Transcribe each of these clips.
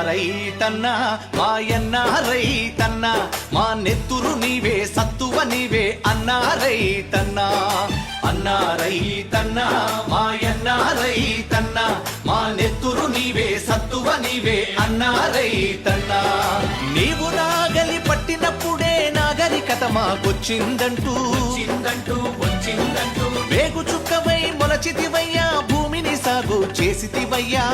రైతన్నా మాయన్న రైతన్నా మా నెత్తురు నీవే సత్తువ నీవే అన్నా రైతన్నా అన్నా రైతన్నా మాయన్న రైతన్నా మా నెత్తురు నీవే సత్తువ నీవే అన్నా రైతన్నా నీవు నాగలి పట్టినప్పుడే నాగరికత మాకొచ్చిందంటూ వచ్చిందంటూ వేగు చుక్కవై మొలచితివయ్యా భూమిని సాగు చేసితివయ్యా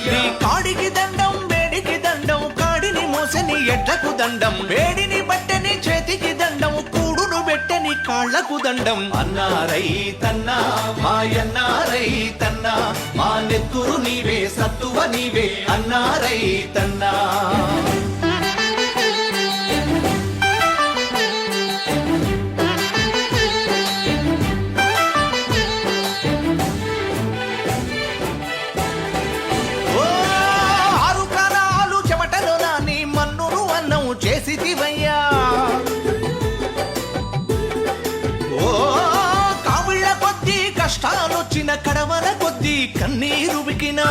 నీ కాడికి దండం వేడికి దండం కాడిని మోసని ఎడ్లకు దండం వేడిని బట్టని చేతికి దండం కూడును పెట్టని కాళ్లకు దండం అన్నా రైతన్నా మాయన్నా రైతన్నా మా నెత్తురు నీవే సత్తువ నీవే అన్నా రైతన్నా చేసితివయ్యా ఓ కావిళ్ళ కొద్దీ కష్టాలొచ్చిన కడవల కొద్దీ కన్నీరు బికినా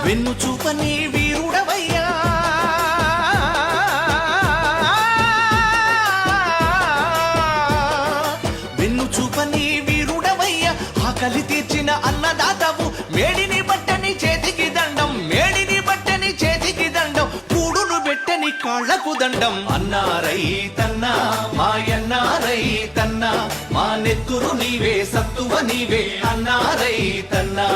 వెన్ను చూపని వీరుడవయ్యా ఆకలి తీర్చిన అన్నదాతవు మేడిని బట్టని చేతికి దండం మేడిని బట్టని చేతికి దండం కూడును పెట్టని కాళ్లకు దండం అన్నా రైతన్నా మాయన్నా రైతన్నా మా నెత్తురు నీవే సత్తువ నీవే అన్నా రైతన్నా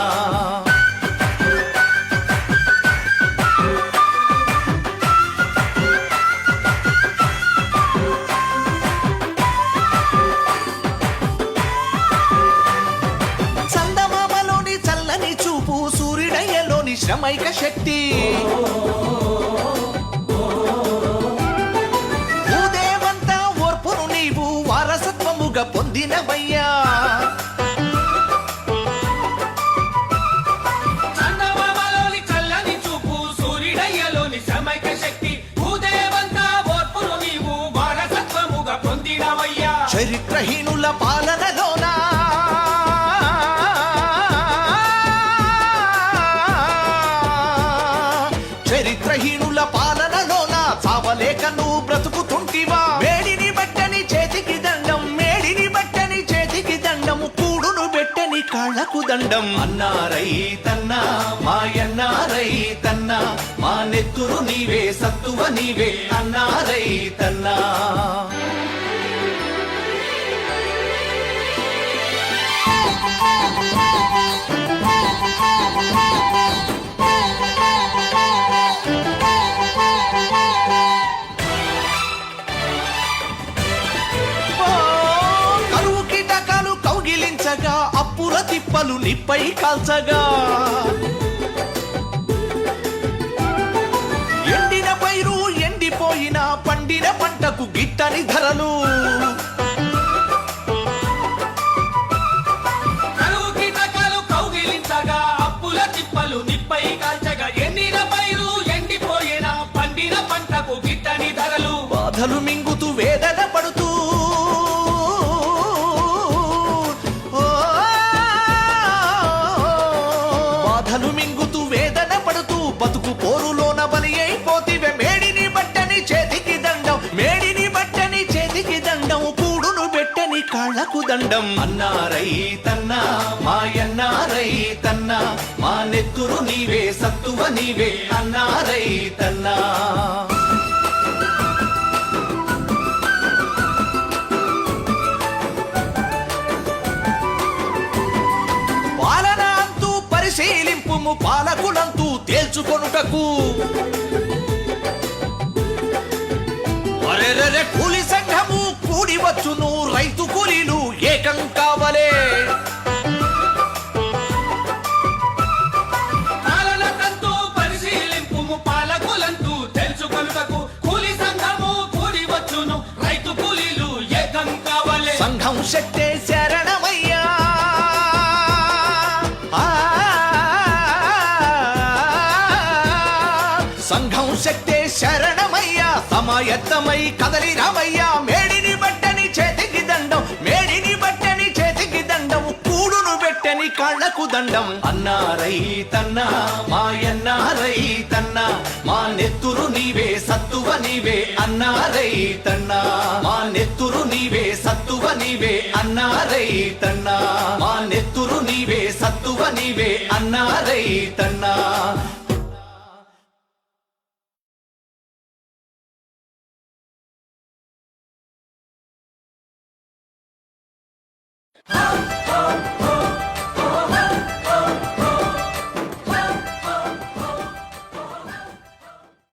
శ్రమైక శక్తి భూదేవంతా ఓర్పును నీవు వారసత్వముగా పొందినవయ్యా చందమామలోని చల్లని చూపు సూర్యుడయ్యలోని శ్రమైక శక్తి భూదేవంతా ఓర్పును నీవు వారసత్వముగా పొందినవయ్యా చరిత్రహీనుల పాలనలోనా చరిత్రహీనుల పాలనలోన చావలేక నువ్వు బ్రతుకుతుంటివా మేడిని బట్టని చేతికి దండం మేడిని బట్టని చేతికి దండం కూడును పెట్టని కాళ్లకు దండం అన్నా రైతన్నా మాయన్నా రైతన్నా మా నెత్తురు నీవే సత్తువ నీవే అన్నా రైతన్నా అప్పుల తిప్పలు నిప్పై కాల్చగా ఎండిన పైరు ఎండిపోయిన పండిన పంటకు గిట్టని ధరలు కౌగిలించగా అప్పుల తిప్పలు నిప్పై కాల్చగా ఎండిన పైరు ఎండిపోయిన పండిన పంటకు గిట్టని ధరలు బాధలు మింగుతూ వేదన పడుతూ మింగుతూ వేదన పడుతూ బతుకు పోరులోన బలి అయిపోతివే మేడిని బట్టని చేతికి దండం మేడిని బట్టని చేతికి దండం కూడును పెట్టని కాళ్లకు దండం అన్నా రైతన్నా మాయన్నా రైతన్నా మా నెత్తురు నీవే సత్తువ నీవే అన్నా రైతన్నా పరిశీలింపుము పాలకులంతూ తేల్చుకొనుటకు కూలి సంఘము కూడి వచ్చును రైతు కూలీలు ఏకం కావలే పాలనకంతూ పరిశీలింపుము పాలకులంతూ తేల్చుకొనుటకు కూలి సంఘము కూడి వచ్చును రైతు కూలీలు ఏకం కావలే సంఘం శక్తే శరణమయ్యా ఆ, సంఘం శక్తే శరణమయ్యా సమాయత్తమై కదలి రామయ్యా మేడిని బట్టని చేతికి దండం మేడిని బట్టని చేతికి దండం కూడును పెట్టని కాళ్లకు దండం అన్నారై తన్నా మాయన్నారై తన్నా మా నెత్తురు నీవే సత్తువ నీవే అన్నారై తన్నా మా నెత్తురు నీవే సత్తువ నీవే అన్నారై తన్నా మా నెత్తురు నీవే సత్తువ నీవే అన్నారై తన్నా ho, ho, ho.